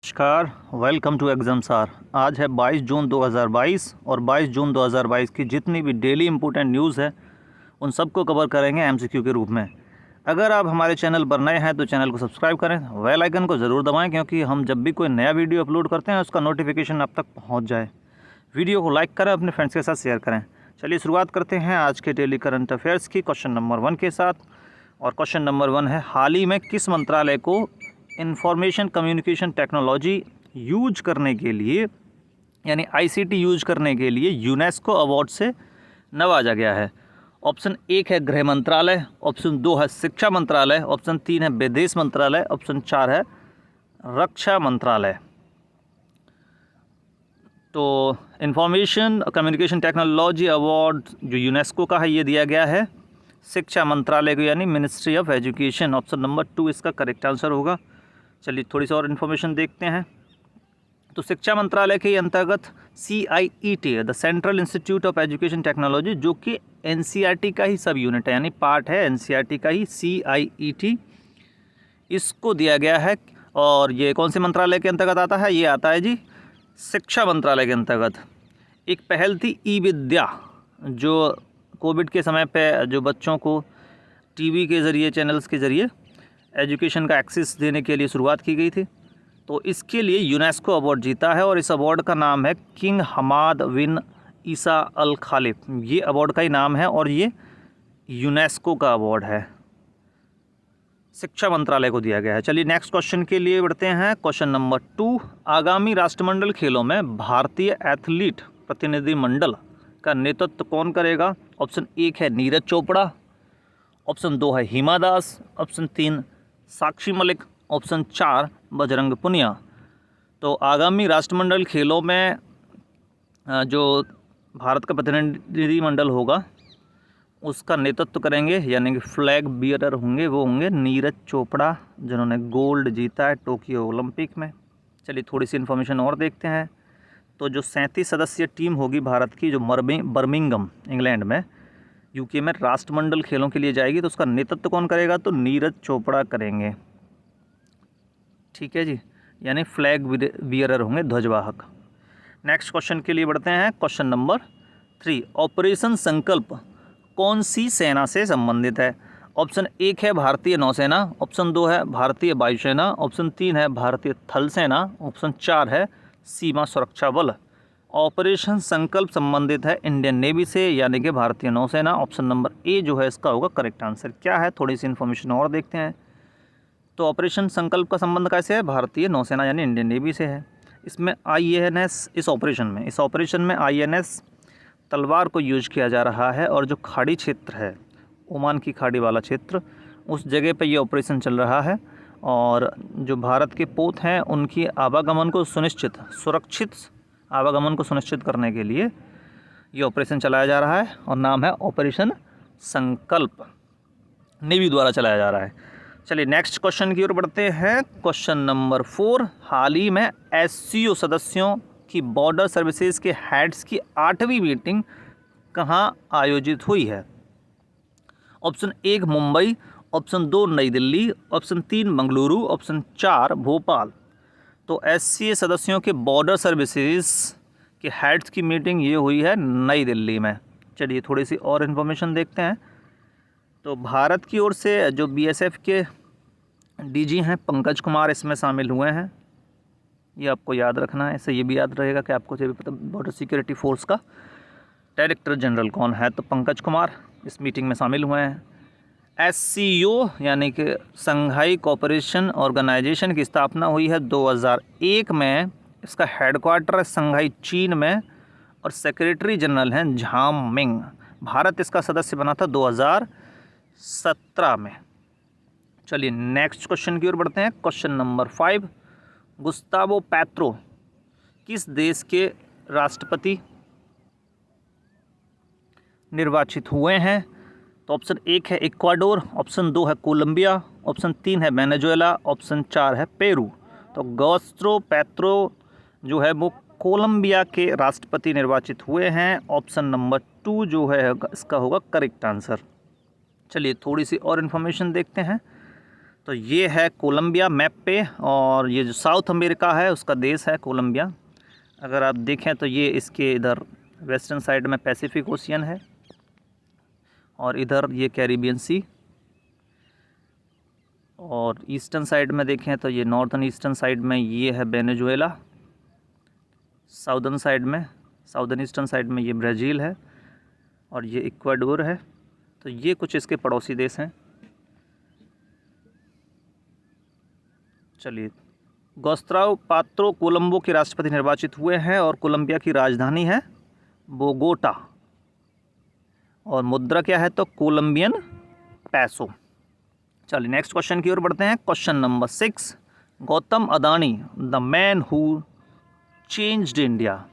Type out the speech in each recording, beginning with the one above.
नमस्कार, welcome to exam सार। आज है 22 जून 2022 और 22 जून 2022 की जितनी भी डेली इंपॉर्टेंट न्यूज़ है उन सबको कवर करेंगे एमसीक्यू के रूप में। अगर आप हमारे चैनल पर नए हैं तो चैनल को सब्सक्राइब करें, बेल आइकन को ज़रूर दबाएं क्योंकि हम जब भी कोई नया वीडियो अपलोड करते हैं उसका नोटिफिकेशन आप तक पहुँच जाए। वीडियो को लाइक करें, अपने फ्रेंड्स के साथ शेयर करें। चलिए शुरुआत करते हैं आज के डेली करंट अफेयर्स की क्वेश्चन नंबर 1 के साथ। और क्वेश्चन नंबर 1 है, हाल ही में किस मंत्रालय को इंफॉर्मेशन कम्युनिकेशन टेक्नोलॉजी यूज करने के लिए यानी आईसीटी यूज करने के लिए यूनेस्को अवार्ड से नवाजा गया है? ऑप्शन 1 है गृह मंत्रालय, ऑप्शन 2 है शिक्षा मंत्रालय, ऑप्शन 3 है विदेश मंत्रालय, ऑप्शन 4 है रक्षा मंत्रालय। तो इंफॉर्मेशन कम्युनिकेशन टेक्नोलॉजी अवार्ड जो यूनेस्को का है ये दिया गया है शिक्षा मंत्रालय को यानी ministry of education. Option number 2 इसका करेक्ट आंसर होगा। चलिए थोड़ी सी और इन्फॉर्मेशन देखते हैं। तो शिक्षा मंत्रालय के अंतर्गत CIET the central institute of education technology जो कि NCERT का ही सब यूनिट है यानी पार्ट है NCERT का ही CIET, इसको दिया गया है। और ये कौन से मंत्रालय के अंतर्गत आता है? ये आता है जी शिक्षा मंत्रालय के अंतर्गत। एक पहल थी ई विद्या, जो कोविड के समय पे जो बच्चों को टीवी के ज़रिए चैनल्स के ज़रिए एजुकेशन का एक्सेस देने के लिए शुरुआत की गई थी। तो इसके लिए यूनेस्को अवार्ड जीता है और इस अवार्ड का नाम है किंग हमाद बिन ईसा अल खालिफ। ये अवार्ड का ही नाम है और ये यूनेस्को का अवार्ड है, शिक्षा मंत्रालय को दिया गया है। चलिए नेक्स्ट क्वेश्चन के लिए बढ़ते हैं। क्वेश्चन नंबर 2, आगामी राष्ट्रमंडल खेलों में भारतीय एथलीट प्रतिनिधिमंडल का नेतृत्व कौन करेगा? ऑप्शन 1 है नीरज चोपड़ा, ऑप्शन 2 है हिमा दास, ऑप्शन 3 साक्षी मलिक, ऑप्शन 4 बजरंग पुनिया। तो आगामी राष्ट्रमंडल खेलों में जो भारत का प्रतिनिधिमंडल होगा उसका नेतृत्व करेंगे यानी कि फ्लैग बियरर होंगे वो होंगे नीरज चोपड़ा, जिन्होंने गोल्ड जीता है टोक्यो ओलंपिक में। चलिए थोड़ी सी इन्फॉर्मेशन और देखते हैं। तो जो 37 सदस्यीय टीम होगी भारत की जो बर्मिंघम इंग्लैंड में यूके में राष्ट्रमंडल खेलों के लिए जाएगी, तो उसका नेतृत्व कौन करेगा? तो नीरज चोपड़ा करेंगे। ठीक है जी, यानी फ्लैग बियरर होंगे, ध्वजवाहक। नेक्स्ट क्वेश्चन के लिए बढ़ते हैं। क्वेश्चन नंबर 3, ऑपरेशन संकल्प कौन सी सेना से संबंधित है? ऑप्शन 1 है भारतीय नौसेना, ऑप्शन 2 है भारतीय वायुसेना, ऑप्शन 3 है भारतीय थल सेना, ऑप्शन 4 है सीमा सुरक्षा बल। ऑपरेशन संकल्प संबंधित है इंडियन नेवी से यानी कि भारतीय नौसेना। ऑप्शन नंबर ए जो है इसका होगा करेक्ट आंसर। क्या है, थोड़ी सी इन्फॉर्मेशन और देखते हैं। तो ऑपरेशन संकल्प का संबंध कैसे है? भारतीय नौसेना यानी इंडियन नेवी से है। इसमें INS इस ऑपरेशन में INS तलवार को यूज किया जा रहा है और जो खाड़ी क्षेत्र है ओमान की खाड़ी वाला क्षेत्र उस जगह पे ये ऑपरेशन चल रहा है। और जो भारत के पोत हैं उनकी सुरक्षित आवागमन को सुनिश्चित करने के लिए ये ऑपरेशन चलाया जा रहा है और नाम है ऑपरेशन संकल्प, नेवी द्वारा चलाया जा रहा है। चलिए नेक्स्ट क्वेश्चन की ओर बढ़ते हैं। क्वेश्चन नंबर 4, हाल ही में SCO सदस्यों की बॉर्डर सर्विसेज के हेड्स की 8वीं मीटिंग कहाँ आयोजित हुई है? ऑप्शन 1 मुंबई, ऑप्शन 2 नई दिल्ली, ऑप्शन 3 मंगलुरु, ऑप्शन 4 भोपाल। तो SCA सदस्यों के बॉर्डर सर्विसेज के हेड्स की मीटिंग ये हुई है नई दिल्ली में। चलिए थोड़ी सी और इन्फॉर्मेशन देखते हैं। तो भारत की ओर से जो BSF के DG हैं पंकज कुमार इसमें शामिल हुए हैं, ये आपको याद रखना है। इससे ये भी याद रहेगा कि आपको जो भी पता बॉर्डर सिक्योरिटी फोर्स का डायरेक्टर जनरल कौन है, तो पंकज कुमार इस मीटिंग में शामिल हुए हैं। SCO यानी कि संघाई कोऑपरेशन ऑर्गेनाइजेशन की स्थापना हुई है 2001 में। इसका हेडक्वार्टर है संघाई चीन में और सेक्रेटरी जनरल हैं झाम मिंग। भारत इसका सदस्य बना था 2017 में। चलिए नेक्स्ट क्वेश्चन की ओर बढ़ते हैं। क्वेश्चन नंबर 5, गुस्तावो पेट्रो किस देश के राष्ट्रपति निर्वाचित हुए हैं? तो ऑप्शन 1 है इक्वाडोर, ऑप्शन 2 है कोलंबिया, ऑप्शन 3 है वेनेजुएला, ऑप्शन 4 है पेरू। तो गुस्तावो पेट्रो जो है वो कोलंबिया के राष्ट्रपति निर्वाचित हुए हैं। ऑप्शन नंबर 2 जो है इसका होगा करेक्ट आंसर। चलिए थोड़ी सी और इन्फॉर्मेशन देखते हैं। तो ये है कोलंबिया मैप पे, और ये जो साउथ अमेरिका है उसका देश है कोलंबिया। अगर आप देखें तो ये इसके इधर वेस्टर्न साइड में पैसिफिक ओशियन है, और इधर ये कैरिबियन सी, और ईस्टर्न साइड में देखें तो ये नॉर्थन ईस्टर्न साइड में ये है वेनेजुएला, साउदर्न ईस्टर्न साइड में ये ब्राज़ील है, और ये इक्वाडोर है। तो ये कुछ इसके पड़ोसी देश हैं। चलिए, गुस्ताव पेट्रो कोलंबो के राष्ट्रपति निर्वाचित हुए हैं, और कोलंबिया की राजधानी है बोगोटा, और मुद्रा क्या है तो कोलंबियन पैसो। चलिए नेक्स्ट क्वेश्चन की ओर बढ़ते हैं। Question number 6, Gautam Adani the man who changed India,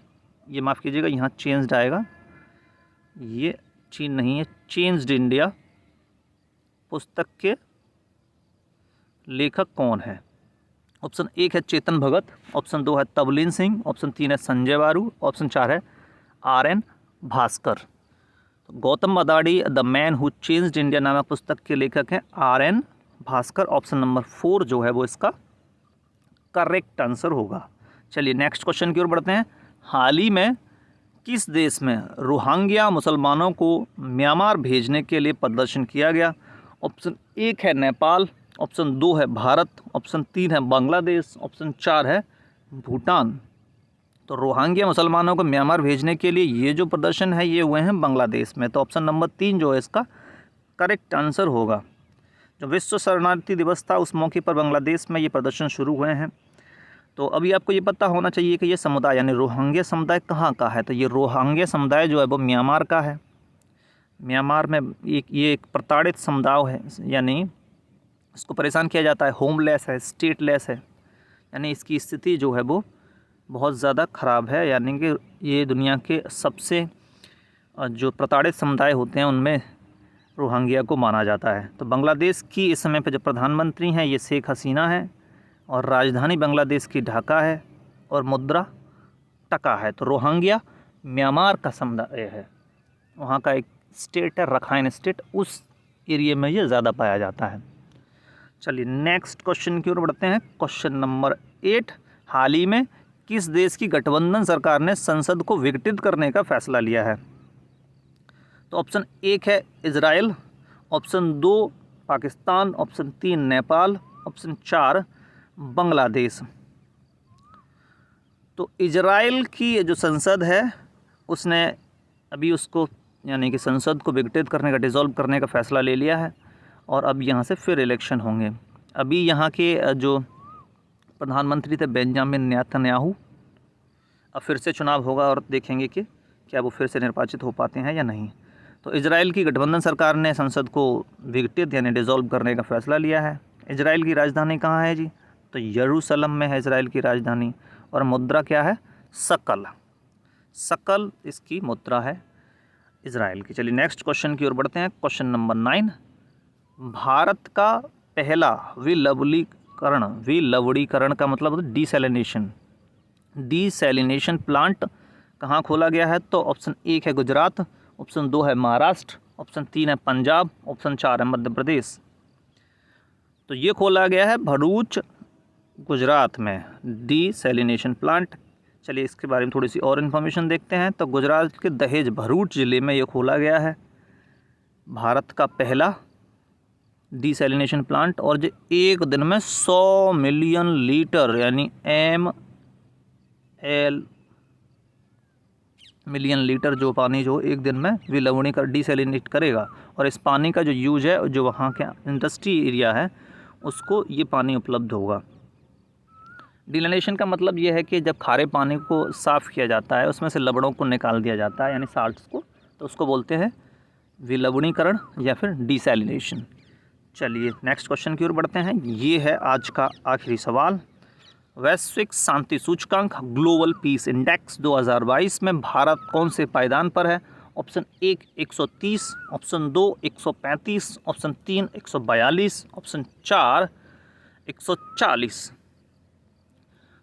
ये माफ़ कीजिएगा यहाँ चेंज्ड आएगा, ये चीन नहीं है, चेंज्ड इंडिया पुस्तक के लेखक कौन है? ऑप्शन 1 है चेतन भगत, ऑप्शन 2 है तबलीन सिंह, ऑप्शन 3 है संजय बारू, ऑप्शन 4 है RN भास्कर। तो Gautam Adani the man who changed India नामक पुस्तक के लेखक हैं RN भास्कर। ऑप्शन नंबर 4 जो है वो इसका करेक्ट आंसर होगा। चलिए नेक्स्ट क्वेश्चन की ओर बढ़ते हैं। हाल ही में किस देश में रोहिंग्या मुसलमानों को म्यांमार भेजने के लिए प्रदर्शन किया गया? ऑप्शन 1 है नेपाल, ऑप्शन 2 है भारत, ऑप्शन 3 है बांग्लादेश, ऑप्शन 4 है भूटान। तो रोहिंग्या मुसलमानों को म्यांमार भेजने के लिए ये जो प्रदर्शन है ये हुए हैं बांग्लादेश में। तो ऑप्शन नंबर 3 जो है इसका करेक्ट आंसर होगा। जो विश्व शरणार्थी दिवस था उस मौके पर बांग्लादेश में ये प्रदर्शन शुरू हुए हैं। तो अभी आपको ये पता होना चाहिए कि ये समुदाय यानी रोहिंग्या समुदाय कहाँ का है। तो ये रोहिंग्या समुदाय जो है वो म्यांमार का है। म्यांमार में ये एक प्रताड़ित समुदाय है, यानी इसको परेशान किया जाता है, होमलेस है, स्टेटलेस है, यानी इसकी स्थिति जो है वो बहुत ज़्यादा ख़राब है। यानी कि ये दुनिया के सबसे जो प्रताड़ित समुदाय होते हैं उनमें रोहिंग्या को माना जाता है। तो बांग्लादेश की इस समय पर जो प्रधानमंत्री हैं ये शेख हसीना है, और राजधानी बांग्लादेश की ढाका है, और मुद्रा टका है। तो रोहिंग्या म्यांमार का समुदाय है, वहाँ का एक स्टेट है रखाइन स्टेट, उस एरिया में ये ज़्यादा पाया जाता है। चलिए नेक्स्ट क्वेश्चन की ओर बढ़ते हैं। क्वेश्चन नंबर 8, हाल ही में किस देश की गठबंधन सरकार ने संसद को विघटित करने का फैसला लिया है? तो ऑप्शन 1 है Israel, option 2 Pakistan, option 3 Nepal, option 4 Bangladesh. तो इजराइल की जो संसद है उसने अभी उसको यानी कि संसद को विघटित करने का, डिसॉल्व करने का फ़ैसला ले लिया है, और अब यहाँ से फिर इलेक्शन होंगे। अभी यहाँ के जो प्रधानमंत्री थे बेंजामिन नेतन्याहू, अब फिर से चुनाव होगा और देखेंगे कि क्या वो फिर से निर्वाचित हो पाते हैं या नहीं। तो इजराइल की गठबंधन सरकार ने संसद को विघटित यानी डिसॉल्व करने का फ़ैसला लिया है। इजराइल की राजधानी कहाँ है जी? तो यरूशलेम में है इजराइल की राजधानी, और मुद्रा क्या है? शकल। शकल इसकी मुद्रा है इजराइल की। चलिए नेक्स्ट क्वेश्चन की ओर बढ़ते हैं। क्वेश्चन नंबर 9, भारत का पहला विलवणीकरण का मतलब होता है डिसैलिनेशन प्लांट कहाँ खोला गया है? तो ऑप्शन 1 है गुजरात, ऑप्शन 2 है महाराष्ट्र, ऑप्शन 3 है पंजाब, ऑप्शन 4 है मध्य प्रदेश। तो ये खोला गया है भरूच गुजरात में डिसैलिनेशन प्लांट। चलिए इसके बारे में थोड़ी सी और इन्फॉर्मेशन देखते हैं। तो गुजरात के दहेज भरूच ज़िले में ये खोला गया है भारत का पहला डिसैलिनेशन प्लांट, और जो एक दिन में 100 मिलियन लीटर यानी ML मिलियन लीटर जो पानी जो एक दिन में विलवणीकरण डिसैलिनेट करेगा, और इस पानी का जो यूज है जो वहाँ के इंडस्ट्री एरिया है उसको ये पानी उपलब्ध होगा। डिसैलिनेशन का मतलब ये है कि जब खारे पानी को साफ़ किया जाता है उसमें से लवणों को निकाल दिया जाता है यानी साल्ट्स को, तो उसको बोलते हैं विलवणीकरण या फिर डिसैलिनेशन। चलिए नेक्स्ट क्वेश्चन की ओर बढ़ते हैं। ये है आज का आखिरी सवाल। वैश्विक शांति सूचकांक ग्लोबल पीस इंडेक्स 2022 में भारत कौन से पायदान पर है? Option 1 130, option 2 135, option 3 142, option 4 140।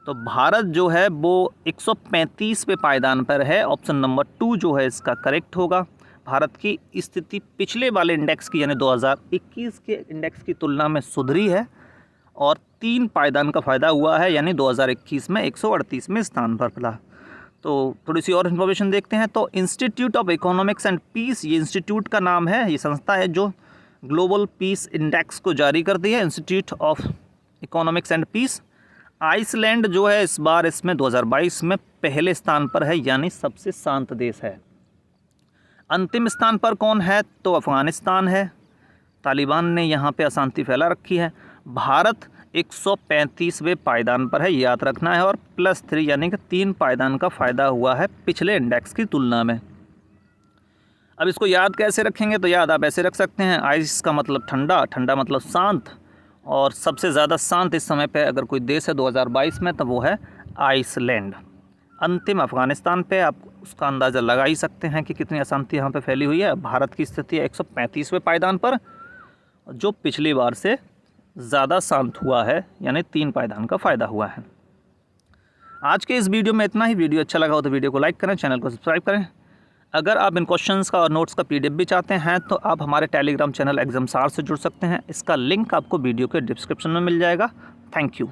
तो भारत जो है वो 135 पे पायदान पर है। ऑप्शन नंबर 2 जो है इसका करेक्ट होगा। भारत की स्थिति पिछले वाले इंडेक्स की यानी 2021 के इंडेक्स की तुलना में सुधरी है, और 3 पायदान का फ़ायदा हुआ है, यानी 2021 में 138वें स्थान पर मिला। तो थोड़ी सी और इन्फॉर्मेशन देखते हैं। तो institute of economics and peace, ये इंस्टीट्यूट का नाम है, ये संस्था है जो ग्लोबल पीस इंडेक्स को जारी करती है, institute of economics and peace. Iceland जो है इस बार इसमें 2022 में पहले स्थान पर है, यानी सबसे शांत देश है। अंतिम स्थान पर कौन है? तो अफ़गानिस्तान है। तालिबान ने यहाँ पे अशांति फैला रखी है। भारत 135वें पायदान पर है, याद रखना है, और +3 यानी कि 3 पायदान का फ़ायदा हुआ है पिछले इंडेक्स की तुलना में। अब इसको याद कैसे रखेंगे? तो याद आप ऐसे रख सकते हैं, आइस का मतलब ठंडा, ठंडा मतलब शांत, और सबसे ज़्यादा शांत इस समय पे अगर कोई देश है 2022 में तो वो है आइसलैंड। अंतिम अफ़गानिस्तान पे आप उसका अंदाज़ा लगा ही सकते हैं कि कितनी अशांति यहाँ पे फैली हुई है। भारत की स्थिति है 135वें पायदान पर, जो पिछली बार से ज़्यादा शांत हुआ है, यानी 3 पायदान का फ़ायदा हुआ है। आज के इस वीडियो में इतना ही। वीडियो अच्छा लगा हो तो वीडियो को लाइक करें, चैनल को सब्सक्राइब करें। अगर आप इन क्वेश्चंस का और नोट्स का PDF भी चाहते हैं तो आप हमारे टेलीग्राम चैनल एग्जामसार से जुड़ सकते हैं। इसका लिंक आपको वीडियो के डिस्क्रिप्शन में मिल जाएगा। Thank you.